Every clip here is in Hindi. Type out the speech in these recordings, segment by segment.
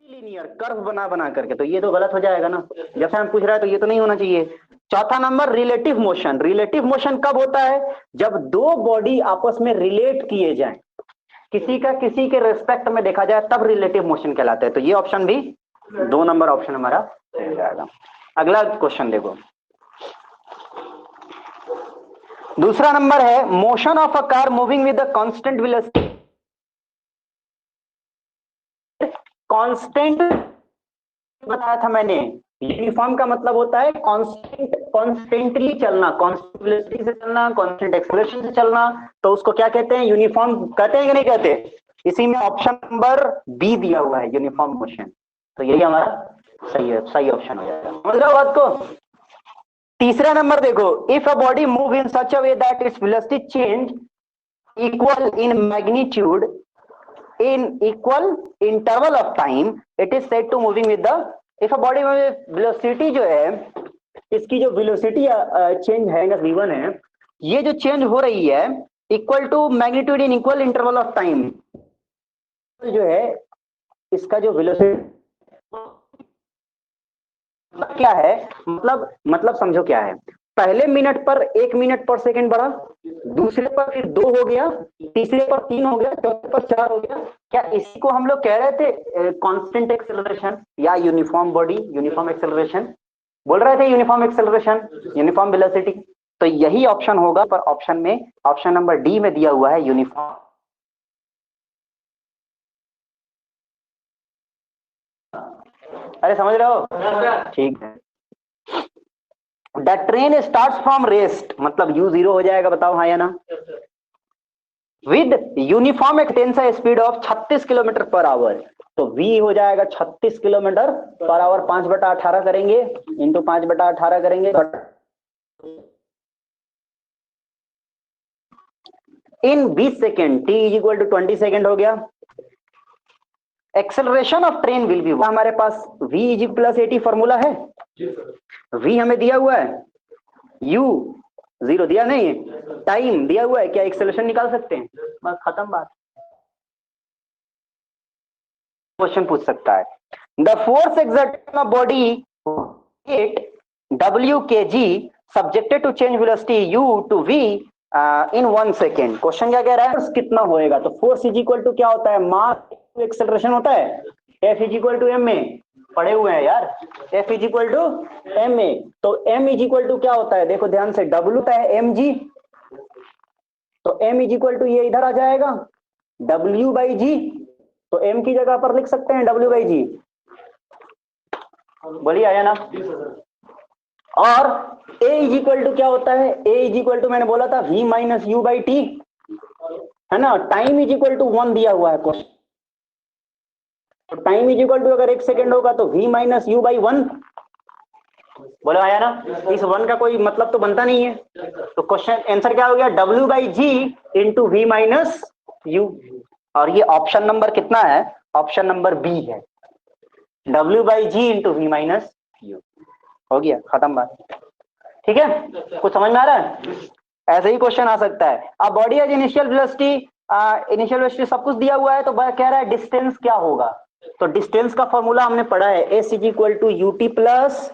लीनियर कर्व बना बना करके, तो ये तो गलत हो जाएगा ना, जब से हम पूछ रहा है तो ये तो नहीं होना चाहिए। चौथा number relative motion. Relative motion कब होता है? जब दो बॉडी आपस में रिलेट किए जाएं, किसी का किसी के रेस्पेक्ट में देखा जाए, तब रिलेटिव मोशन कहलाते हैं। तो ये ऑप्शन भी 2 नंबर ऑप्शन हमारा सही हो जाएगा। अगला क्वेश्चन देखो, दूसरा नंबर है motion of a car moving with the constant velocity. Constant बताया था मैंने, यूनिफॉर्म का मतलब होता है कांस्टेंट, कॉन्स्टेंटली चलना, कांस्टेंट वेलोसिटी से चलना, कांस्टेंट एक्सेलरेशन से चलना, तो उसको क्या कहते हैं? यूनिफॉर्म कहते हैं कि नहीं कहते? इसी में ऑप्शन नंबर बी दिया हुआ है, यूनिफॉर्म मोशन। तो यही हमारा सही है, सही ऑप्शन हो जाएगा। समझ रहे हो बात को? तीसरा नंबर देखो, if a body move in such a way that its velocity change equal in magnitude in equal interval of time, it is said to moving with the, if a body में velocity जो है, इसकी जो velocity चेंज है ना v1 है, ये जो चेंज हो रही है equal to magnitude in equal interval of time, जो है इसका जो वेलोसिटी क्या है, मतलब समझो क्या है। पहले मिनट पर 1 मिनट पर सेकंड बढ़ा, दूसरे पर फिर 2 हो गया, तीसरे पर 3 हो गया, चौथे पर 4 हो गया। क्या इसी को हम लोग कह रहे थे कांस्टेंट एक्सेलरेशन या यूनिफॉर्म बॉडी, यूनिफॉर्म एक्सेलरेशन बोल रहे थे? Uniform acceleration, uniform velocity. तो यही ऑप्शन होगा, पर ऑप्शन में ऑप्शन नंबर डी में दिया हुआ है यूनिफॉर्म। अरे समझ रहे हो? ठीक है। The train start from rest, मतलब यू 0 हो जाएगा, बताओ हाँ या ना? With uniform extension speed of 36 kilometre per hour, तो v हो जाएगा 36 किलोमीटर पर आवर। 5/18 करेंगे, इंटू 5/18 करेंगे, in 20 second, t is equal to 20 second हो गया। Acceleration of train will be, हमारे पास v इज प्लस 80 फॉर्मूला है, v हमें दिया हुआ है, u 0 दिया नहीं है, टाइम दिया हुआ है, क्या एक्सेलरेशन निकाल सकते हैं? बस खत्म बात। क्वेश्चन पूछ सकता है, the force exerted on body 8 w kg subjected to change velocity u to v in 1 second. Question क्या कह रहा है? फोर्स कितना होएगा? तो फोर्स इज इक्वल टू क्या होता है? मास टू एक्सेलरेशन होता है, F is equal to M A, पढ़े हुए हैं यार, F is equal to M A. तो M इज इक्वल टू क्या होता है? देखो ध्यान से, W होता है एम जी, तो M इज इक्वल टू ये इधर आ जाएगा W बाई जी, तो M की जगह पर लिख सकते हैं W बाई जी। बोलिए आया ना? और A इज इक्वल टू क्या होता है? A इज इक्वल टू मैंने बोला था V minus you by T, है ना? टाइम इज इक्वल टू 1 दिया हुआ है क्वेश्चन, तो टाइम इज इक्वल टू अगर 1 सेकेंड होगा तो V माइनस यू बाई 1। बोलो आया ना? इस 1 का कोई मतलब तो बनता नहीं है, तो क्वेश्चन आंसर क्या हो गया? W by G into V minus u. और ये ऑप्शन नंबर कितना है? ऑप्शन नंबर बी है, W by G into V minus u. हो गया, खत्म बात। ठीक है, कुछ समझ में आ रहा है? ऐसे ही क्वेश्चन आ सकता है। अब body as initial velocity, initial velocity सब कुछ दिया हुआ है, तो कह रहा है डिस्टेंस क्या होगा? तो डिस्टेंस का फॉर्मूला हमने पढ़ा है, S is equal to UT plus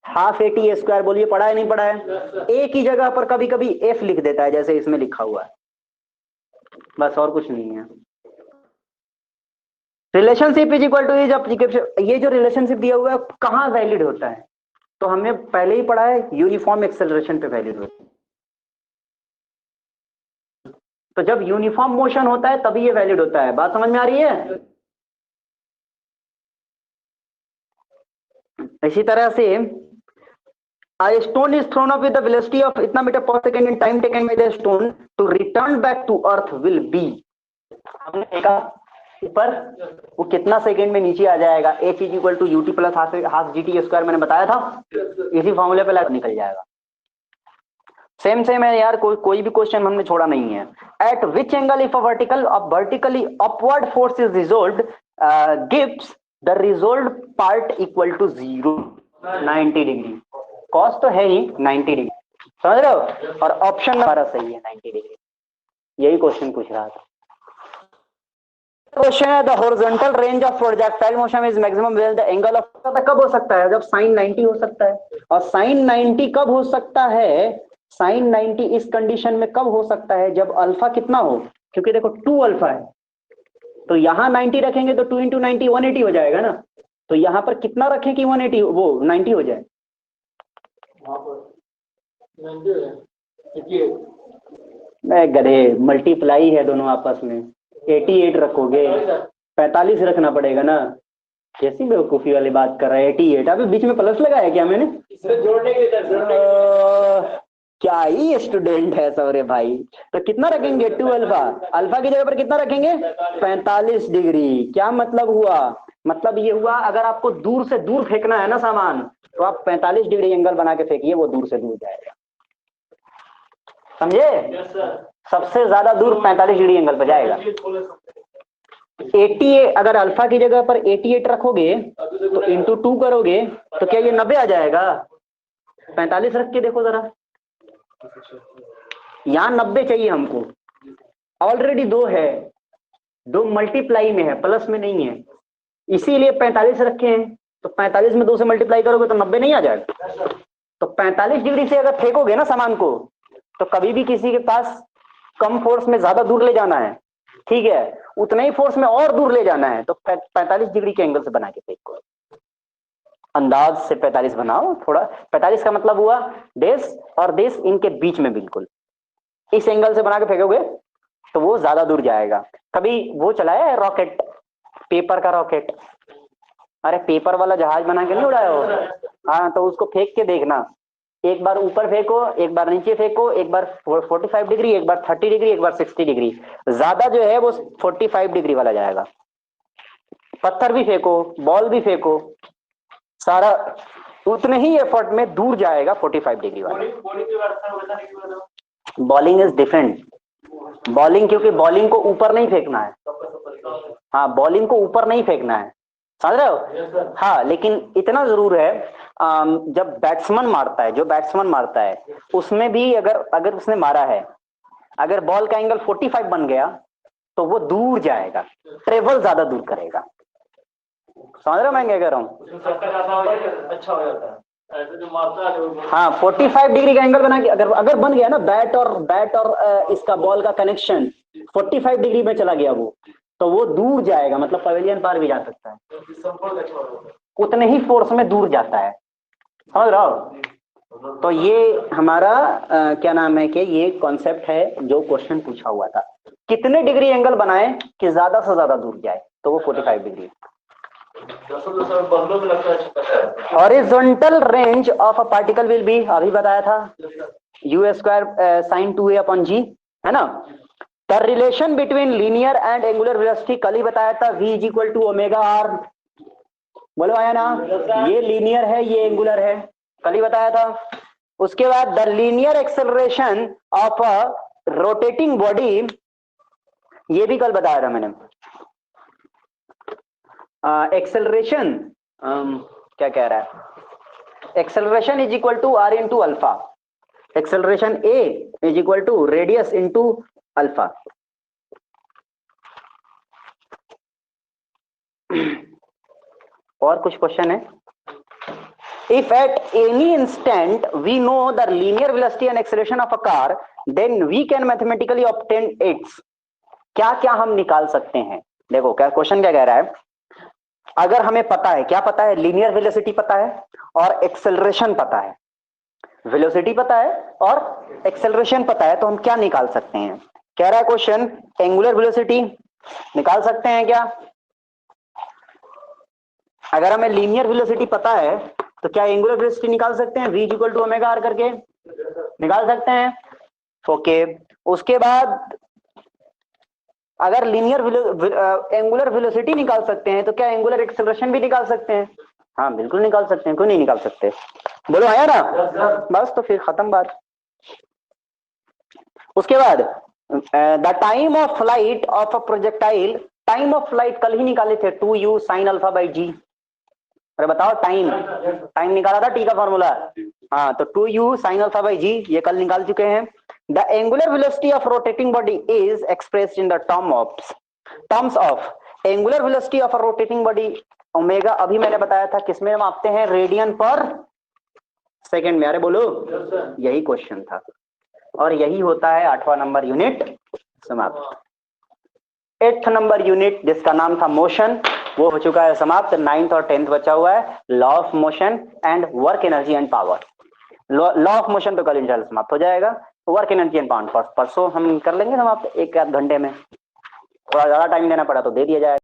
half A T A square. बोलिए पढ़ा है नहीं पढ़ा है? ए की जगह पर कभी कभी एफ लिख देता है, जैसे इसमें लिखा हुआ है, बस और कुछ नहीं है। Relationship is equal to as of, ये जो रिलेशनशिप दिया हुआ है कहाँ वैलिड होता है? तो हमने पहले ही पढ़ा है, यूनिफॉर्म एक्सेलरेशन पे वैलिड होता है। तो जब यूनिफॉर्म मोशन होता है तभी ये वैलिड होता है। बात समझ में आ रही है? इसी तरह से a stone is thrown up with the velocity of इतना मीटर पर second in time taken by the stone to return back to earth will be, हमने देखा ऊपर वो कितना सेकंड में नीचे आ जाएगा? h is equal to UT plus half G T square, मैंने बताया था, इसी फॉर्मूले पे निकल जाएगा। सेम सेम है यार, कोई भी क्वेश्चन हमने छोड़ा नहीं है। At which angle if a vertically upward force is resolve gives the resolve part equal to 0, 90 degree. Cos तो है ही 90 डिग्री, समझ रहे हो? और ऑप्शन हमारा सही है 90 डिग्री, यही क्वेश्चन पूछ रहा था। क्वेश्चन है the horizontal range of projectile motion is maximum where the angle of, कब हो सकता है जब साइन 90 हो सकता है। और साइन 90 कब हो सकता है, साइन 90 इस कंडीशन में कब हो सकता है जब अल्फा कितना हो, क्योंकि देखो 2 अल्फा है तो यहां 90 रखेंगे तो 2 इंटू 90 180 हो जाएगा ना, तो यहां पर कितना रखें कि 180 वो 90 हो जाए। मैं गधे, मल्टीप्लाई है दोनों आपस में, 88 रखोगे 45 रखना पड़ेगा ना, कैसी बेवकूफी वाली बात कर रहा है। 88 अभी बीच में प्लस लगाया क्या मैंने, जोड़ने के लिए क्या ही स्टूडेंट है सौरे भाई। तो कितना रखेंगे 2 अल्फा, अल्फा की जगह पर कितना रखेंगे 45 डिग्री। क्या मतलब हुआ, मतलब ये हुआ अगर आपको दूर से दूर फेंकना है ना सामान तो आप 45 डिग्री एंगल बना के फेंकिए, वो दूर से दूर जाएगा, समझे। सबसे ज्यादा दूर 45 डिग्री एंगल पर जाएगा। 88 अगर अल्फा की जगह पर 88 रखोगे तो इंटू 2 करोगे तो क्या ये 90 आ जाएगा। 45 रख के देखो जरा, यहां 90 चाहिए हमको, ऑलरेडी 2 है, 2 मल्टीप्लाई में है प्लस में नहीं है, इसीलिए 45 रखे हैं। तो 45 में 2 से मल्टीप्लाई करोगे तो 90 नहीं आ जाएगा। तो 45 डिग्री से अगर फेंकोगे ना सामान को तो कभी भी किसी के पास कम फोर्स में ज्यादा दूर ले जाना है, ठीक है, उतना ही फोर्स में और दूर ले जाना है तो 45 डिग्री के एंगल से बना के फेंको, अंदाज से 45 बनाओ। थोड़ा 45 का मतलब हुआ देश और देश इनके बीच में, बिल्कुल इस एंगल से बना के फेंकोगे तो वो ज्यादा दूर जाएगा। कभी वो चलाया है रॉकेट, पेपर का रॉकेट, अरे पेपर वाला जहाज बना के नहीं उड़ाया हो, हाँ तो उसको फेंक के देखना, एक बार ऊपर फेंको एक बार नीचे फेंको, एक बार 45 डिग्री एक बार 30 डिग्री एक बार 60 डिग्री, ज्यादा जो है वो 45 डिग्री वाला जाएगा। पत्थर भी फेंको बॉल भी फेंको, सारा उतने ही एफर्ट में दूर जाएगा 45 डिग्री वाला। बॉलिंग इज डिफरेंट, बॉलिंग क्योंकि बॉलिंग को ऊपर नहीं फेंकना है, हाँ बॉलिंग को ऊपर नहीं फेंकना है, समझ रहे हो। हाँ लेकिन इतना जरूर है जब बैट्समैन मारता है, जो बैट्समैन मारता है उसमें भी अगर उसने मारा है, अगर बॉल का एंगल 45 बन गया तो वो दूर जाएगा, ट्रेवल ज्यादा दूर करेगा, समझ रहे हो मैं क्या कह रहा हूँ। अच्छा हो जाता है हाँ 45 डिग्री का एंगल बना के अगर बन गया ना बैट और इसका बॉल का कनेक्शन 45 डिग्री में चला गया वो, तो वो दूर जाएगा, मतलब पवेलियन पार भी जा सकता है, उतने ही फोर्स में दूर जाता है, समझ रहा हो। तो ये हमारा क्या नाम है कि ये कॉन्सेप्ट है जो क्वेश्चन पूछा हुआ था, कितने डिग्री एंगल बनाए कि ज्यादा से ज्यादा दूर जाए, तो वो 45 degree. Horizontal range of a particle will be, अभी बताया था u square sine 2a upon g, है ना। The relation between linear and angular velocity कल ही बताया था, v is equal to omega R, बोलो आया ना, ये लीनियर है ये एंगुलर है, कल ही बताया था। उसके बाद the linear acceleration of a rotating body, ये भी कल बताया था मैंने। एक्सेलरेशन क्या कह रहा है, acceleration is equal to R into alpha, acceleration a is equal to radius into alpha. और कुछ क्वेश्चन है, if at any instant we know the linear velocity and acceleration of a car then we can mathematically obtain its, क्या क्या हम निकाल सकते हैं। देखो क्या क्वेश्चन क्या कह रहा है, अगर हमें पता है, क्या पता है, लीनियर वेलोसिटी पता है और एक्सेलरेशन पता है, वेलोसिटी पता है और एक्सेलरेशन पता है, तो हम क्या निकाल सकते हैं। कह रहा है क्वेश्चन एंगुलर वेलोसिटी निकाल सकते हैं क्या। अगर हमें लीनियर वेलोसिटी पता है तो क्या एंगुलर वेलोसिटी निकाल सकते हैं, v equal to omega R करके निकाल सकते हैं, ओके। उसके बाद अगर लीनियर एंगुलर वेलोसिटी निकाल सकते हैं तो क्या एंगुलर एक्सेलरेशन भी निकाल सकते हैं, हाँ बिल्कुल निकाल सकते हैं, क्यों नहीं निकाल सकते, बोलो आया ना, बस तो फिर खत्म बात। उसके बाद the time of flight of a projectile, time of flight कल ही निकाले थे 2u साइन अल्फा बाई जी, अरे बताओ टाइम, टाइम निकाला था टी का फॉर्मूला, हाँ तो 2u साइन अल्फा बाई जी ये कल निकाल चुके हैं। The angular velocity of rotating body is expressed in the term of terms of angular velocity of a rotating body omega, अभी मैंने बताया था किसमें मापते हैं, रेडियन पर सेकेंड में। अरे बोलो, यही क्वेश्चन था और यही होता है 8वां नंबर यूनिट समाप्त। 8th नंबर यूनिट जिसका नाम था मोशन, वो हो चुका है समाप्त। 9th और 10th बचा हुआ है law of motion and work energy and power. Law of motion तो कल इंशाल्लाह समाप्त हो जाएगा, वर्क एनर्जी एंड पावर परसों हम कर लेंगे समाप्त, एक आध घंटे में। थोड़ा ज्यादा टाइम देना पड़ा तो दे दिया जाएगा।